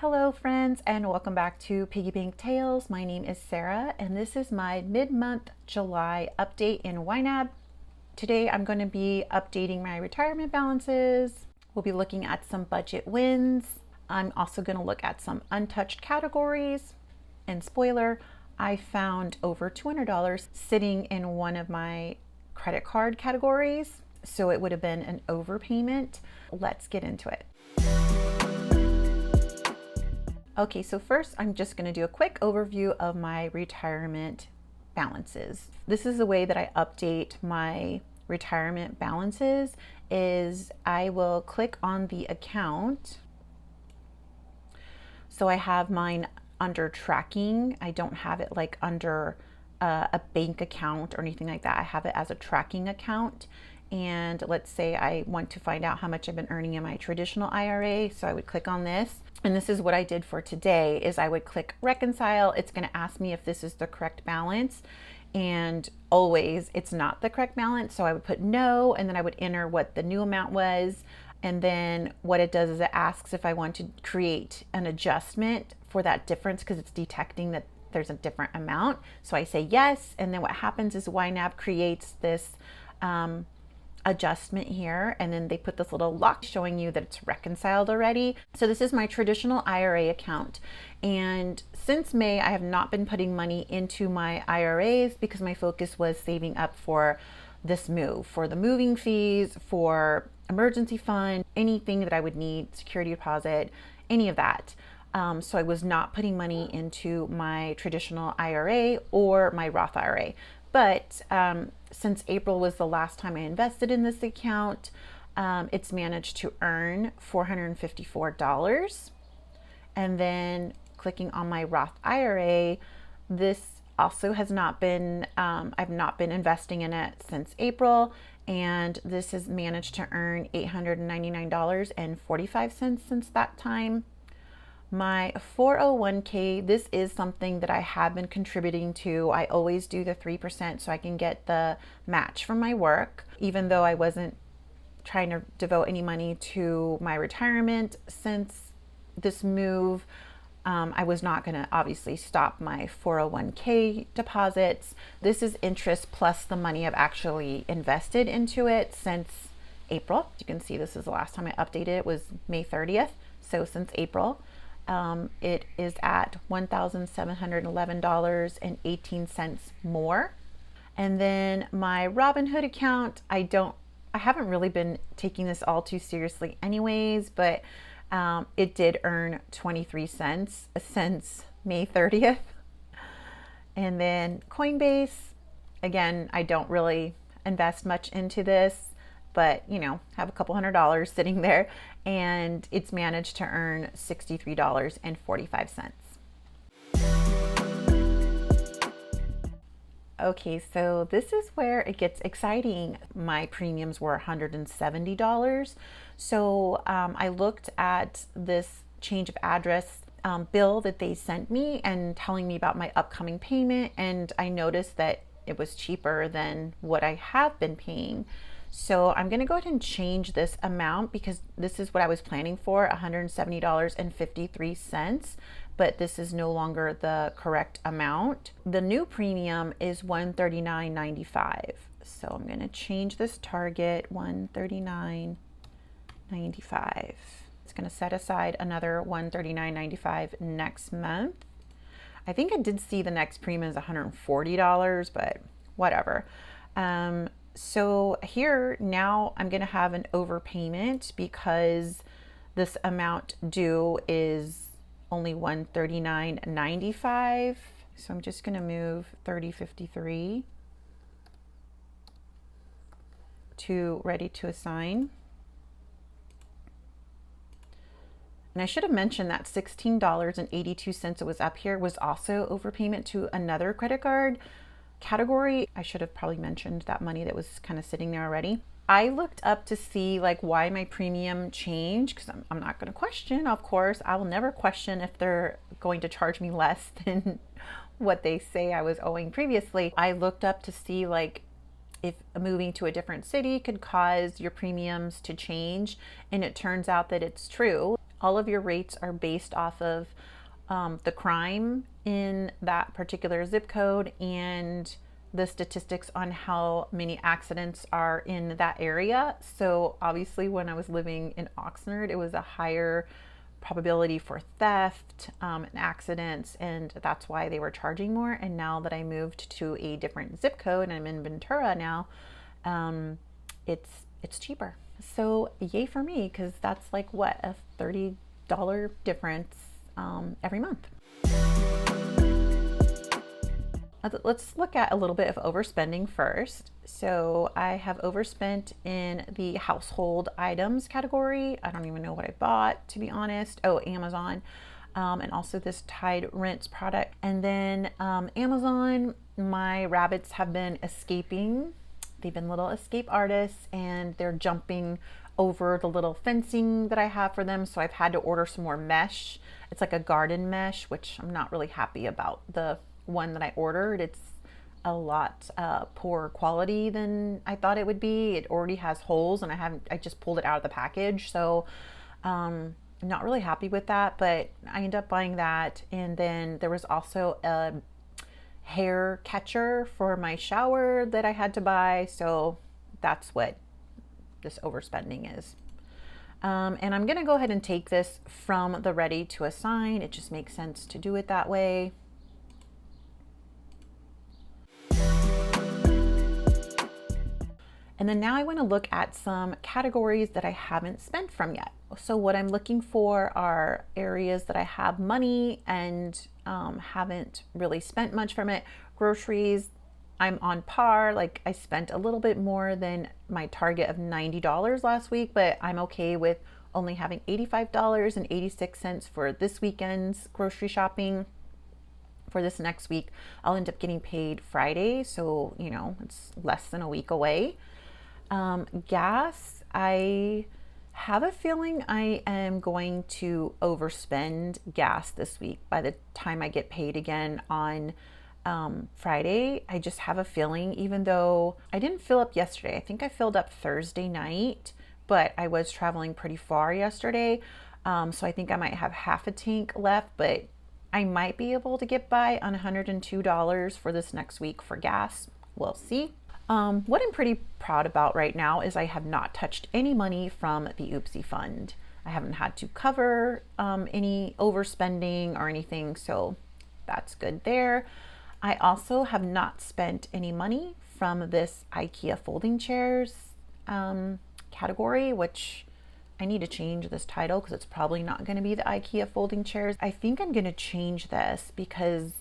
Hello friends and welcome back to Piggy Bank Tales. My name is Sarah and this is my mid-month July update in YNAB. Today I'm going to be updating my retirement balances. We'll be looking at some budget wins. I'm also going to look at some untouched categories. And spoiler, I found over $200 sitting in one of my credit card categories. So it would have been an overpayment. Let's get into it. Okay, so first I'm just going to do a quick overview of my retirement balances. This is the way that I update my retirement balances is I will click on the account. So I have mine under tracking. I don't have it like under a bank account or anything like that. I have it as a tracking account. And let's say I want to find out how much I've been earning in my traditional IRA. So I would click on this. And this is what I did for today is I would click reconcile. It's going to ask me if this is the correct balance. And always it's not the correct balance. So I would put no, and then I would enter what the new amount was. And then what it does is it asks if I want to create an adjustment for that difference because it's detecting that there's a different amount. So I say yes. And then what happens is YNAB creates this adjustment here, and then they put this little lock showing you that it's reconciled already. So this is my traditional IRA account, and since May I have not been putting money into my IRAs because my focus was saving up for this move, for the moving fees, for emergency fund, anything that I would need, security deposit, any of that. So I was not putting money into my traditional IRA or my Roth IRA. But since April was the last time I invested in this account, it's managed to earn $454. And then clicking on my Roth IRA, this also has not been, I've not been investing in it since April. And this has managed to earn $899.45 since that time. My 401k, this is something that I have been contributing to. I always do the 3% so I can get the match from my work, even though I wasn't trying to devote any money to my retirement since this move. I was not going to obviously stop my 401k deposits. This is interest plus the money I've actually invested into it since April. You can see this is the last time I updated it was May 30th. So since April. It is at $1,711.18 more. And then my Robinhood account, I haven't really been taking this all too seriously anyways, but it did earn 23 cents since May 30th. And then Coinbase, again, I don't really invest much into this, but have a couple $100 sitting there, and it's managed to earn $63.45. Okay, so this is where it gets exciting. My premiums were $170. So I looked at this change of address bill that they sent me and telling me about my upcoming payment, and I noticed that it was cheaper than what I have been paying. So I'm going to go ahead and change this amount because this is what I was planning for, $170.53, but this is no longer the correct amount. The new premium is $139.95. So I'm going to change this target, $139.95. It's going to set aside another $139.95 next month. I think I did see the next premium is $140, but whatever. So here now I'm going to have an overpayment because this amount due is only $139.95. So I'm just going to move $30.53 to ready to assign. And I should have mentioned that $16.82 it was up here was also overpayment to another credit card category. I should have probably mentioned that money that was kind of sitting there already. I looked up to see like why my premium changed because I'm not going to question, of course. I will never question if they're going to charge me less than what they say I was owing previously. I looked up to see like if moving to a different city could cause your premiums to change, and it turns out that it's true. all of your rates are based off of the crime in that particular zip code and the statistics on how many accidents are in that area. So obviously when I was living in Oxnard, it was a higher probability for theft and accidents, and that's why they were charging more. And now that I moved to a different zip code and I'm in Ventura now, it's cheaper. So yay for me, because that's like what, a $30 difference every month. Let's look at a little bit of overspending first. So I have overspent in the household items category. I don't even know what I bought, to be honest. Oh, Amazon. And also this Tide Rinse product. And then Amazon, my rabbits have been escaping. They've been little escape artists, and they're jumping over the little fencing that I have for them. So I've had to order some more mesh. It's like a garden mesh, which I'm not really happy about. The one that I ordered, it's a lot poorer quality than I thought it would be. It already has holes, and I just pulled it out of the package. So I'm not really happy with that, but I ended up buying that. And then there was also a hair catcher for my shower that I had to buy. So that's what this overspending is. And I'm gonna go ahead and take this from the ready to assign. It just makes sense to do it that way. And then now I want to look at some categories that I haven't spent from yet. So what I'm looking for are areas that I have money and haven't really spent much from it. Groceries, I'm on par. Like, I spent a little bit more than my target of $90 last week, but I'm okay with only having $85.86 for this weekend's grocery shopping. For this next week, I'll end up getting paid Friday, so you know, it's less than a week away. Gas, I have a feeling I am going to overspend gas this week by the time I get paid again on Friday. I just have a feeling, even though I didn't fill up yesterday, I think I filled up Thursday night, but I was traveling pretty far yesterday. So I think I might have half a tank left, but I might be able to get by on $102 for this next week for gas. We'll see. What I'm pretty proud about right now is I have not touched any money from the Oopsie Fund. I haven't had to cover any overspending or anything, so that's good there. I also have not spent any money from this IKEA folding chairs category, which I need to change this title because it's probably not going to be the IKEA folding chairs. I think I'm going to change this because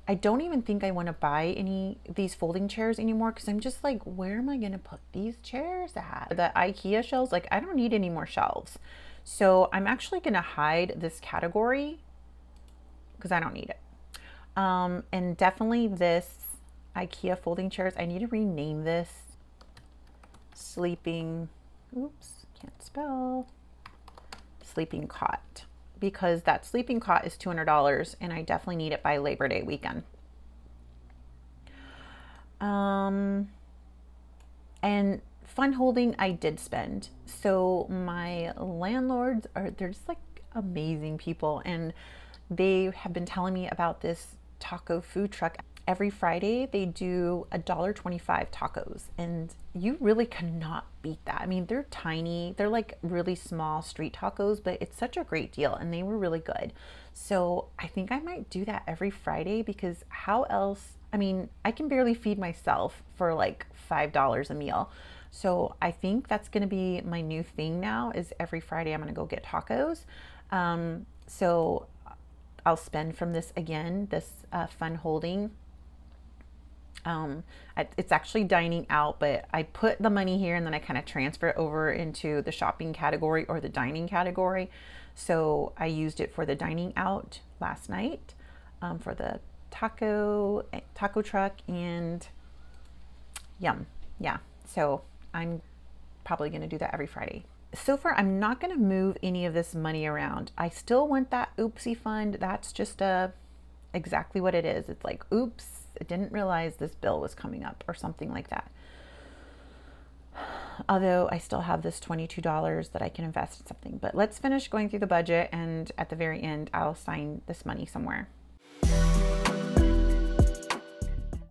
I don't even think I want to buy any of these folding chairs anymore, because I'm just like, where am I going to put these chairs at? The IKEA shelves, like, I don't need any more shelves. So I'm actually going to hide this category because I don't need it. And definitely this IKEA folding chairs, I need to rename this sleeping, oops, can't spell, sleeping cot, because that sleeping cot is $200 and I definitely need it by Labor Day weekend. And fund holding, I did spend. So my landlords they're just like amazing people, and they have been telling me about this taco food truck. Every Friday they do $1.25 tacos, and you really cannot beat that. I mean, they're tiny, they're like really small street tacos, but it's such a great deal, and they were really good. So I think I might do that every Friday, because how else? I mean, I can barely feed myself for like $5 a meal. So I think that's going to be my new thing now, is every Friday I'm going to go get tacos. So I'll spend from this again, this fund holding. It's actually dining out, but I put the money here and then I kind of transfer it over into the shopping category or the dining category. So I used it for the dining out last night, for the taco truck, and yum. Yeah. So I'm probably going to do that every Friday. So far, I'm not going to move any of this money around. I still want that Oopsie Fund. That's just exactly what it is. It's like, oops, I didn't realize this bill was coming up or something like that. although I still have this $22 that I can invest in something. But let's finish going through the budget, and at the very end, I'll sign this money somewhere.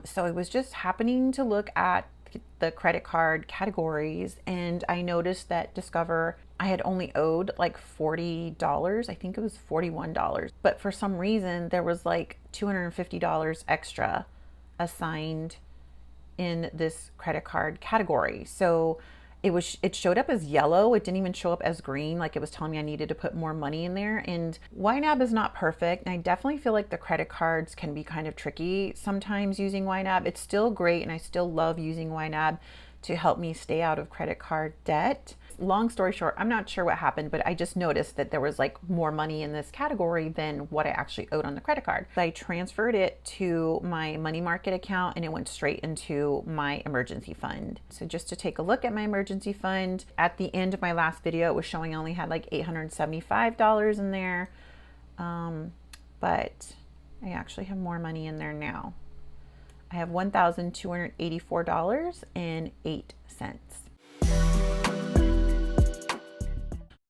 So I was just happening to look at the credit card categories, and I noticed that Discover, I had only owed like $40. I think it was $41. But for some reason, there was like $250 extra assigned in this credit card category. So it showed up as yellow. It didn't even show up as green, like it was telling me I needed to put more money in there. And YNAB is not perfect, and I definitely feel like the credit cards can be kind of tricky sometimes using YNAB. It's still great, and I still love using YNAB to help me stay out of credit card debt. Long story short, I'm not sure what happened, but I just noticed that there was like more money in this category than what I actually owed on the credit card. So I transferred it to my money market account, and it went straight into my emergency fund. So just to take a look at my emergency fund, at the end of my last video, it was showing I only had like $875 in there. But I actually have more money in there now. I have $1,284.08.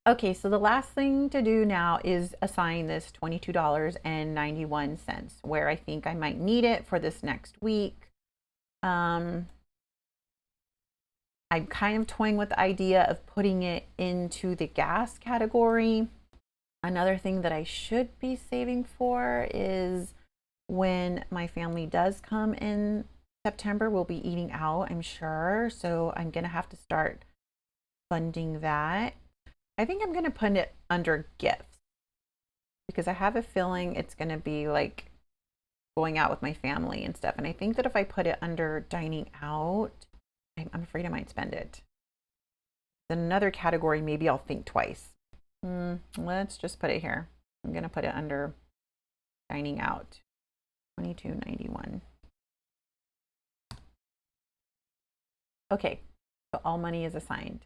Okay, so the last thing to do now is assign this $22.91, where I think I might need it for this next week. I'm kind of toying with the idea of putting it into the gas category. Another thing that I should be saving for is when my family does come in September, we'll be eating out, I'm sure. So I'm gonna have to start funding that. I think I'm gonna put it under gifts because I have a feeling it's gonna be like going out with my family and stuff. And I think that if I put it under dining out, I'm afraid I might spend it. Then another category, maybe I'll think twice. Let's just put it here. I'm gonna put it under dining out, $22.91. Okay, so all money is assigned.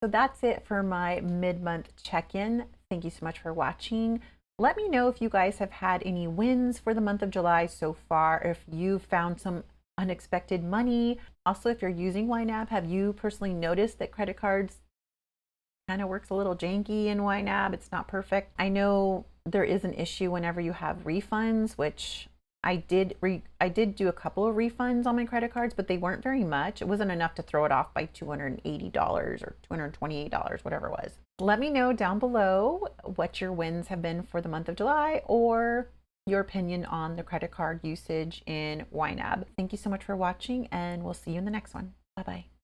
So that's it for my mid-month check-in. Thank you so much for watching. Let me know if you guys have had any wins for the month of July so far, if you found some unexpected money. Also, if you're using YNAB, have you personally noticed that credit cards kind of works a little janky in YNAB? It's not perfect. I know there is an issue whenever you have refunds, which I did do a couple of refunds on my credit cards, but they weren't very much. It wasn't enough to throw it off by $280 or $228, whatever it was. Let me know down below what your wins have been for the month of July, or your opinion on the credit card usage in YNAB. Thank you so much for watching, and we'll see you in the next one. Bye-bye.